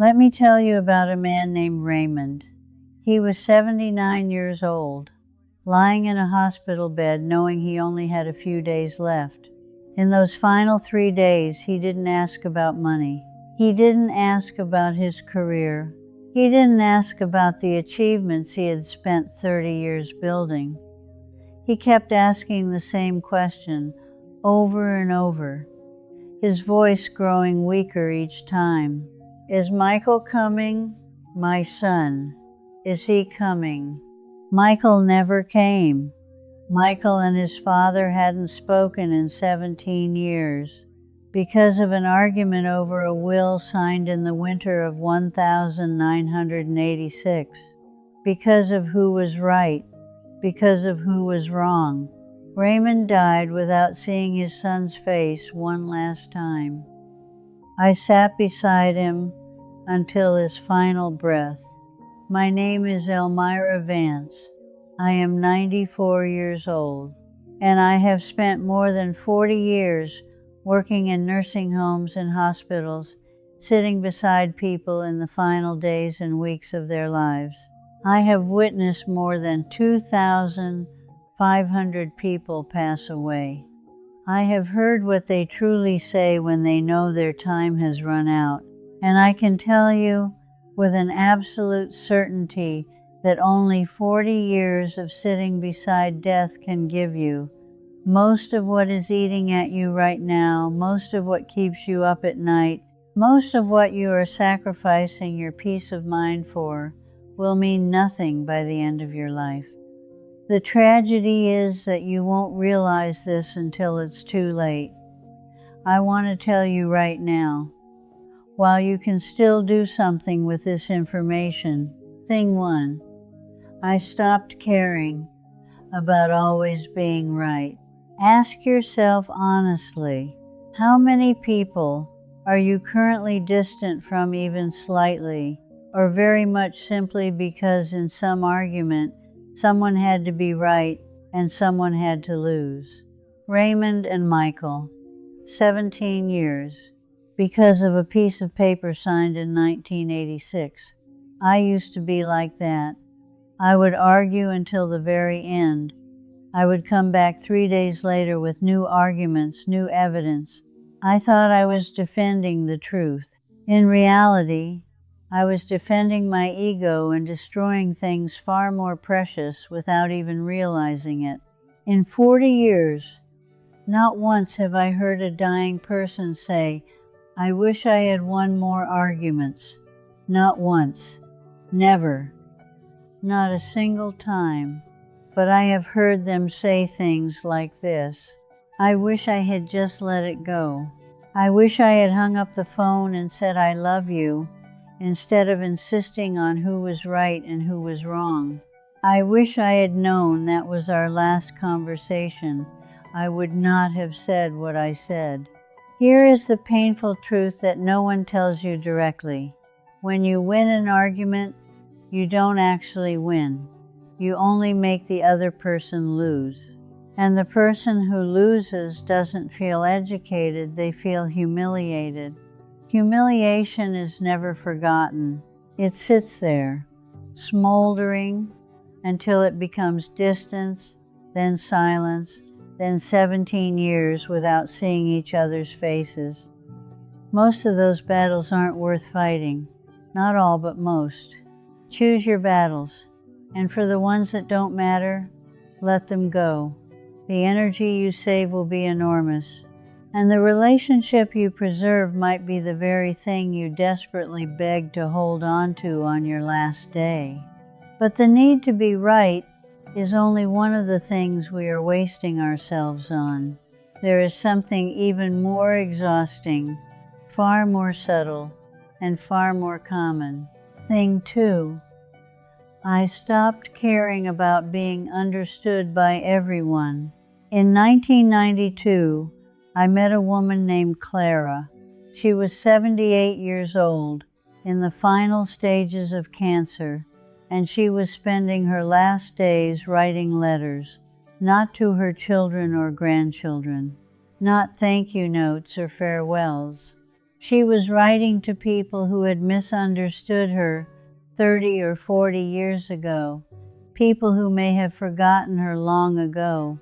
Let me tell you about a man named Raymond. He was 79 years old, lying in a hospital bed knowing he only had a few days left. In those final 3 days, he didn't ask about money. He didn't ask about his career. He didn't ask about the achievements he had spent 30 years building. He kept asking the same question over and over, his voice growing weaker each time. Is Michael coming? My son. Is he coming? Michael never came. Michael and his father hadn't spoken in 17 years because of an argument over a will signed in the winter of 1986, because of who was right, because of who was wrong. Raymond died without seeing his son's face one last time. I sat beside him until his final breath. My name is Elmyra Vance. I am 94 years old, and I have spent more than 40 years working in nursing homes and hospitals, sitting beside people in the final days and weeks of their lives. I have witnessed more than 2,500 people pass away. I have heard what they truly say when they know their time has run out, and I can tell you with an absolute certainty that only 40 years of sitting beside death can give you. Most of what is eating at you right now, most of what keeps you up at night, most of what you are sacrificing your peace of mind for, will mean nothing by the end of your life. The tragedy is that you won't realize this until it's too late. I want to tell you right now, while you can still do something with this information, thing one, I stopped caring about always being right. Ask yourself honestly, how many people are you currently distant from even slightly, or very much simply because in some argument someone had to be right and someone had to lose? Raymond and Michael, 17 years, because of a piece of paper signed in 1986. I used to be like that. I would argue until the very end. I would come back 3 days later with new arguments, new evidence. I thought I was defending the truth. In reality, I was defending my ego and destroying things far more precious without even realizing it. In 40 years, not once have I heard a dying person say, I wish I had won more arguments. Not once. Never. Not a single time. But I have heard them say things like this. I wish I had just let it go. I wish I had hung up the phone and said I love you, instead of insisting on who was right and who was wrong. I wish I had known that was our last conversation. I would not have said what I said. Here is the painful truth that no one tells you directly. When you win an argument, you don't actually win. You only make the other person lose. And the person who loses doesn't feel educated, they feel humiliated. Humiliation is never forgotten. It sits there, smoldering, until it becomes distance, then silence, then 17 years without seeing each other's faces. Most of those battles aren't worth fighting. Not all, but most. Choose your battles. And for the ones that don't matter, let them go. The energy you save will be enormous. And the relationship you preserve might be the very thing you desperately beg to hold on to on your last day. But the need to be right is only one of the things we are wasting ourselves on. There is something even more exhausting, far more subtle, and far more common. Thing two, I stopped caring about being understood by everyone. In 1992, I met a woman named Clara. She was 78 years old, in the final stages of cancer, and she was spending her last days writing letters, not to her children or grandchildren, not thank you notes or farewells, She was writing to people who had misunderstood her 30 or 40 years ago, people who may have forgotten her long ago.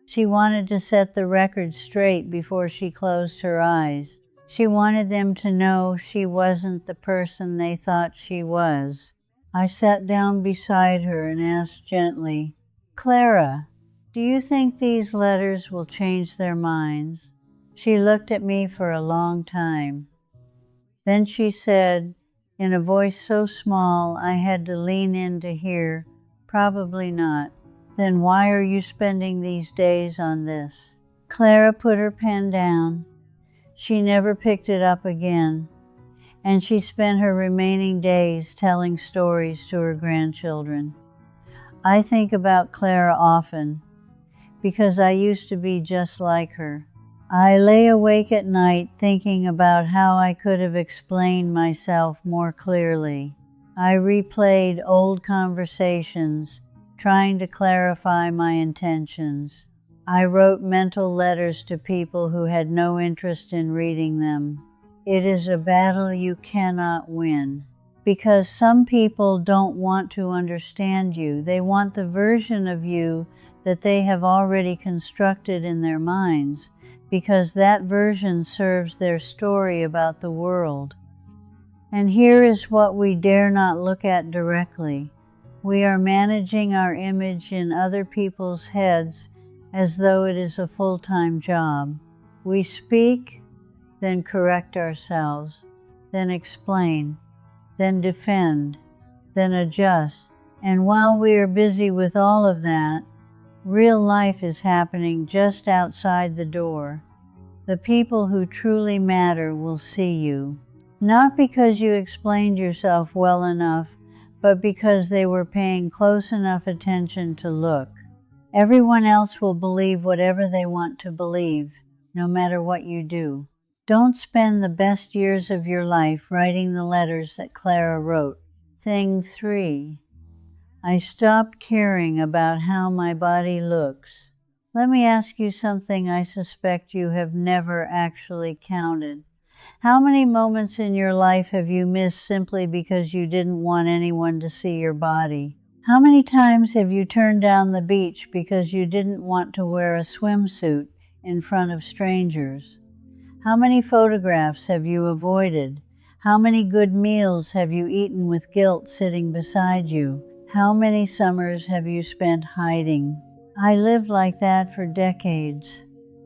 She wanted to set the record straight before she closed her eyes. She wanted them to know she wasn't the person they thought she was. I sat down beside her and asked gently, "Clara, do you think these letters will change their minds?" She looked at me for a long time. Then she said, in a voice so small I had to lean in to hear, "Probably not." "Then why are you spending these days on this?" Clara put her pen down. She never picked it up again, and she spent her remaining days telling stories to her grandchildren. I think about Clara often, because I used to be just like her. I lay awake at night thinking about how I could have explained myself more clearly. I replayed old conversations, trying to clarify my intentions. I wrote mental letters to people who had no interest in reading them. It is a battle you cannot win, because some people don't want to understand you. They want the version of you that they have already constructed in their minds, because that version serves their story about the world. And here is what we dare not look at directly. We are managing our image in other people's heads as though it is a full-time job. We speak, then correct ourselves, then explain, then defend, then adjust. And while we are busy with all of that, real life is happening just outside the door. The people who truly matter will see you, not because you explained yourself well enough, but because they were paying close enough attention to look. Everyone else will believe whatever they want to believe, no matter what you do. Don't spend the best years of your life writing the letters that Clara wrote. Thing 3. I stopped caring about how my body looks. Let me ask you something I suspect you have never actually counted. How many moments in your life have you missed simply because you didn't want anyone to see your body? How many times have you turned down the beach because you didn't want to wear a swimsuit in front of strangers? How many photographs have you avoided? How many good meals have you eaten with guilt sitting beside you? How many summers have you spent hiding? I lived like that for decades.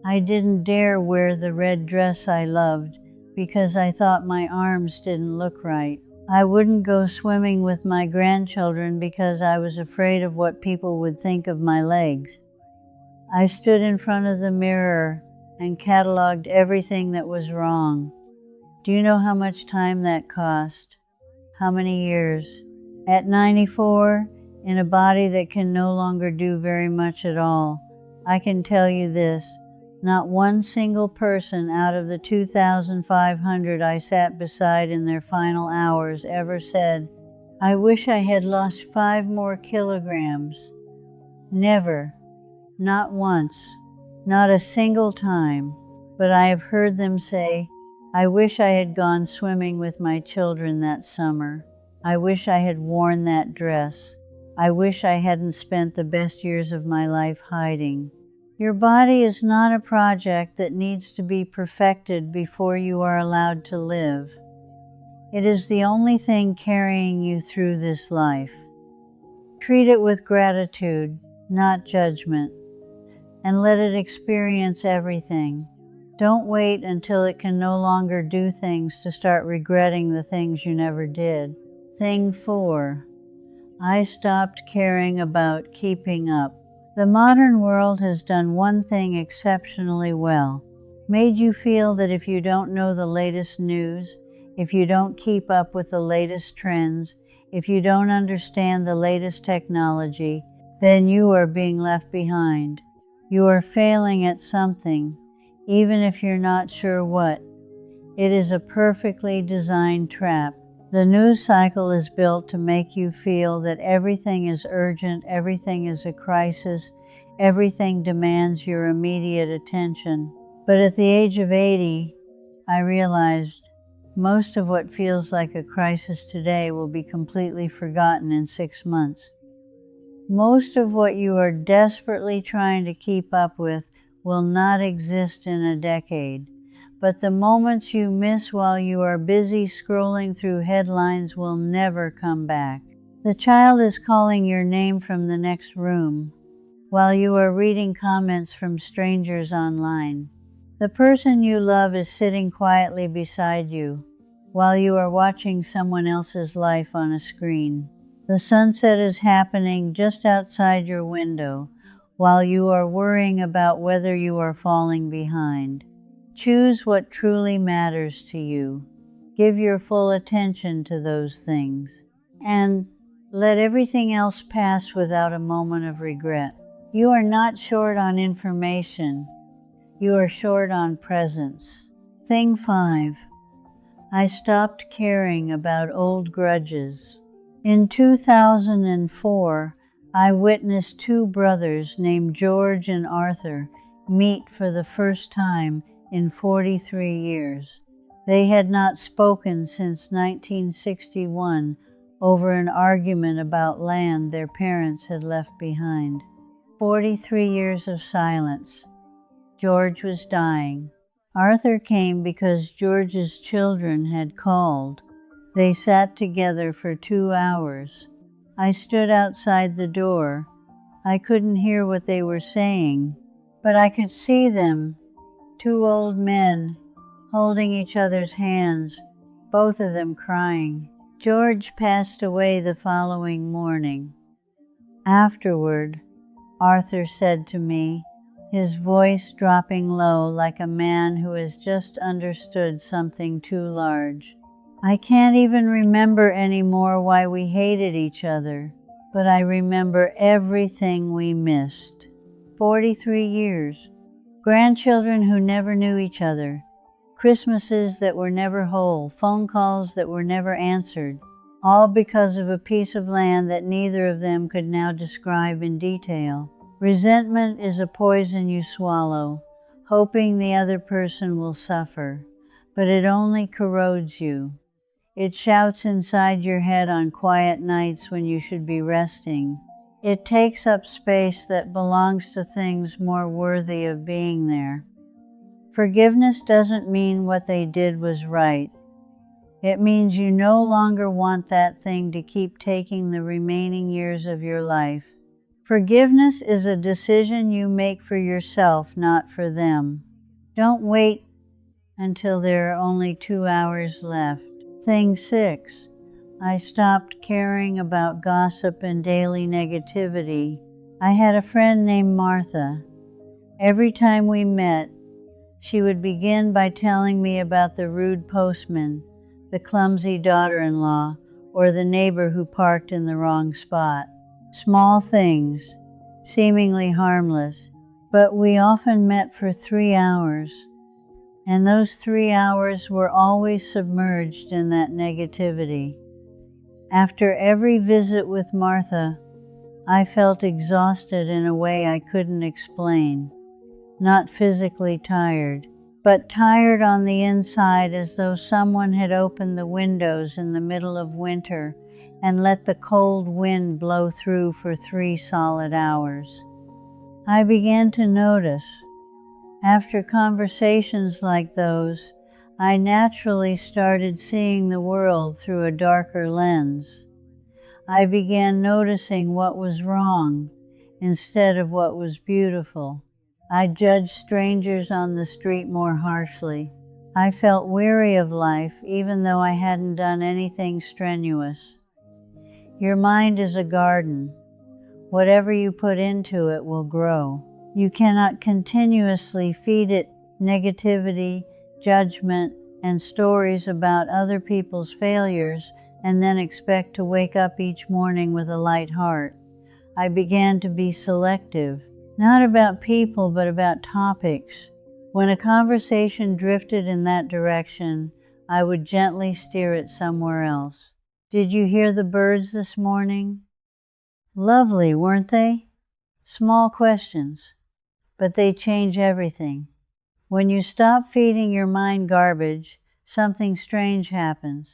I didn't dare wear the red dress I loved because I thought my arms didn't look right. I wouldn't go swimming with my grandchildren because I was afraid of what people would think of my legs. I stood in front of the mirror and cataloged everything that was wrong. Do you know how much time that cost? How many years? At 94, in a body that can no longer do very much at all, I can tell you this: not one single person out of the 2,500 I sat beside in their final hours ever said, "I wish I had lost 5 more kilograms." Never. Not once. Not a single time. But I have heard them say, "I wish I had gone swimming with my children that summer. I wish I had worn that dress. I wish I hadn't spent the best years of my life hiding." Your body is not a project that needs to be perfected before you are allowed to live. It is the only thing carrying you through this life. Treat it with gratitude, not judgment, and let it experience everything. Don't wait until it can no longer do things to start regretting the things you never did. Thing 4. I stopped caring about keeping up. The modern world has done one thing exceptionally well: made you feel that if you don't know the latest news, if you don't keep up with the latest trends, if you don't understand the latest technology, then you are being left behind. You are failing at something, even if you're not sure what. It is a perfectly designed trap. The news cycle is built to make you feel that everything is urgent, everything is a crisis, everything demands your immediate attention. But at the age of 80, I realized Most of what feels like a crisis today will be completely forgotten in 6 months. Most of what you are desperately trying to keep up with will not exist in a decade, but the moments you miss while you are busy scrolling through headlines will never come back. The child is calling your name from the next room while you are reading comments from strangers online. The person you love is sitting quietly beside you while you are watching someone else's life on a screen. The sunset is happening just outside your window while you are worrying about whether you are falling behind. Choose what truly matters to you. Give your full attention to those things, and let everything else pass without a moment of regret. You are not short on information. You are short on presence. Thing 5. I stopped caring about old grudges. In 2004, I witnessed 2 brothers named George and Arthur meet for the first time in 43 years. They had not spoken since 1961 over an argument about land their parents had left behind. 43 years of silence. George was dying. Arthur came because George's children had called. They sat together for 2 hours. I stood outside the door. I couldn't hear what they were saying, but I could see them, 2 old men, holding each other's hands, both of them crying. George passed away the following morning. Afterward, Arthur said to me, his voice dropping low like a man who has just understood something too large, I can't even remember anymore why we hated each other, but I remember everything we missed. 43 years. Grandchildren who never knew each other. Christmases that were never whole. Phone calls that were never answered. All because of a piece of land that neither of them could now describe in detail. Resentment is a poison you swallow, hoping the other person will suffer, but it only corrodes you. It shouts inside your head on quiet nights when you should be resting. It takes up space that belongs to things more worthy of being there. Forgiveness doesn't mean what they did was right. It means you no longer want that thing to keep taking the remaining years of your life. Forgiveness is a decision you make for yourself, not for them. Don't wait until there are only 2 hours left. Thing 6. I stopped caring about gossip and daily negativity. I had a friend named Martha. Every time we met, she would begin by telling me about the rude postman, the clumsy daughter-in-law, or the neighbor who parked in the wrong spot. Small things, seemingly harmless, but we often met for 3 hours. And those 3 hours were always submerged in that negativity. After every visit with Martha, I felt exhausted in a way I couldn't explain. Not physically tired, but tired on the inside, as though someone had opened the windows in the middle of winter and let the cold wind blow through for 3 solid hours. I began to notice. After conversations like those, I naturally started seeing the world through a darker lens. I began noticing what was wrong instead of what was beautiful. I judged strangers on the street more harshly. I felt weary of life even though I hadn't done anything strenuous. Your mind is a garden. Whatever you put into it will grow. You cannot continuously feed it negativity, judgment, and stories about other people's failures and then expect to wake up each morning with a light heart. I began to be selective, not about people but about topics. When a conversation drifted in that direction, I would gently steer it somewhere else. Did you hear the birds this morning? Lovely, weren't they? Small questions, but they change everything. When you stop feeding your mind garbage, something strange happens.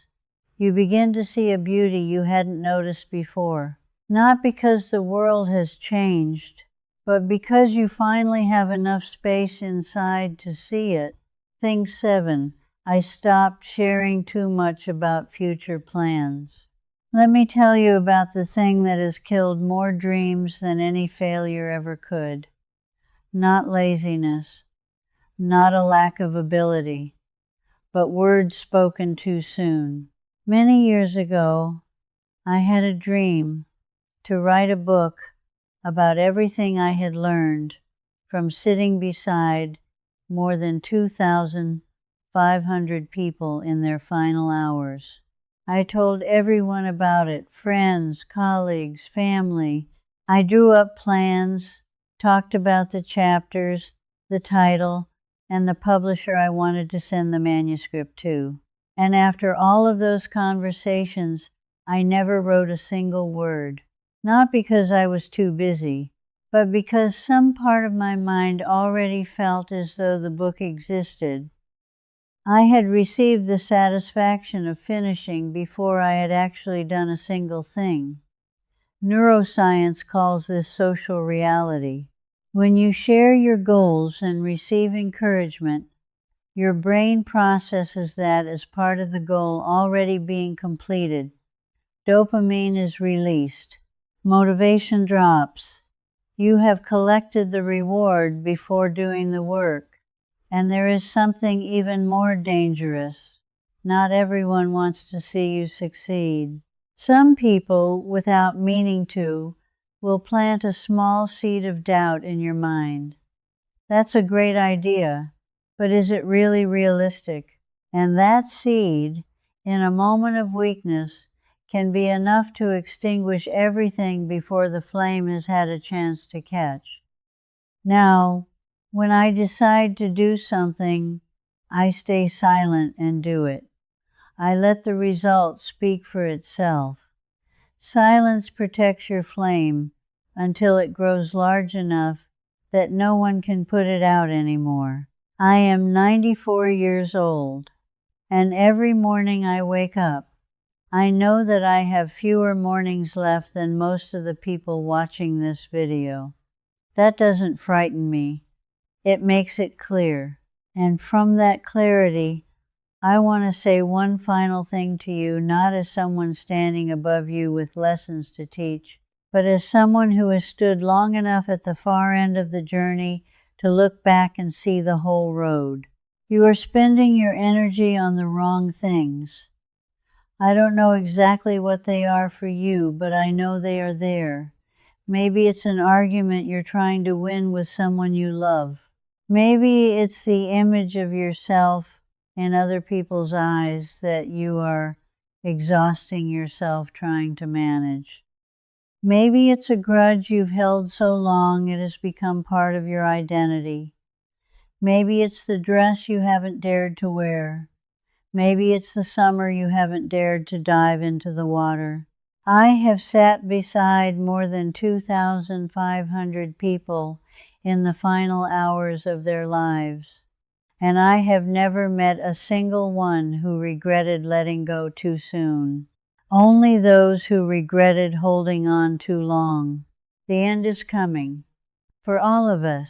You begin to see a beauty you hadn't noticed before, not because the world has changed, but because you finally have enough space inside to see it. Thing 7. I stopped sharing too much about future plans. Let me tell you about the thing that has killed more dreams than any failure ever could. Not laziness, not a lack of ability, but words spoken too soon. Many years ago, I had a dream to write a book about everything I had learned from sitting beside more than 2,500 people in their final hours. I told everyone about it, friends, colleagues, family. I drew up plans, talked about the chapters, the title, and the publisher I wanted to send the manuscript to. And after all of those conversations, I never wrote a single word. Not because I was too busy, but because some part of my mind already felt as though the book existed. I had received the satisfaction of finishing before I had actually done a single thing. Neuroscience calls this social reality. When you share your goals and receive encouragement, your brain processes that as part of the goal already being completed. Dopamine is released. Motivation drops. You have collected the reward before doing the work. And there is something even more dangerous. Not everyone wants to see you succeed. Some people, without meaning to, will plant a small seed of doubt in your mind. That's a great idea, but is it really realistic? And that seed, in a moment of weakness, can be enough to extinguish everything before the flame has had a chance to catch. Now, when I decide to do something, I stay silent and do it. I let the result speak for itself. Silence protects your flame until it grows large enough that no one can put it out anymore. I am 94 years old, and every morning I wake up, I know that I have fewer mornings left than most of the people watching this video. That doesn't frighten me. It makes it clear. And from that clarity, I want to say one final thing to you, not as someone standing above you with lessons to teach, but as someone who has stood long enough at the far end of the journey to look back and see the whole road. You are spending your energy on the wrong things. I don't know exactly what they are for you, but I know they are there. Maybe it's an argument you're trying to win with someone you love. Maybe it's the image of yourself in other people's eyes that you are exhausting yourself trying to manage. Maybe it's a grudge you've held so long it has become part of your identity. Maybe it's the dress you haven't dared to wear. Maybe it's the summer you haven't dared to dive into the water. I have sat beside more than 2,500 people in the final hours of their lives, and I have never met a single one who regretted letting go too soon. Only those who regretted holding on too long. The end is coming, for all of us,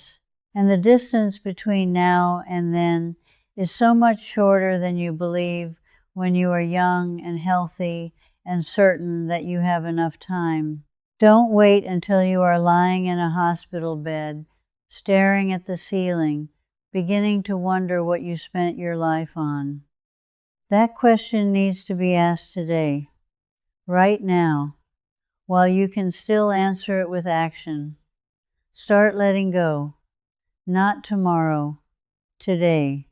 and the distance between now and then is so much shorter than you believe when you are young and healthy and certain that you have enough time. Don't wait until you are lying in a hospital bed, staring at the ceiling, beginning to wonder what you spent your life on. That question needs to be asked today, right now, while you can still answer it with action. Start letting go. Not tomorrow, today.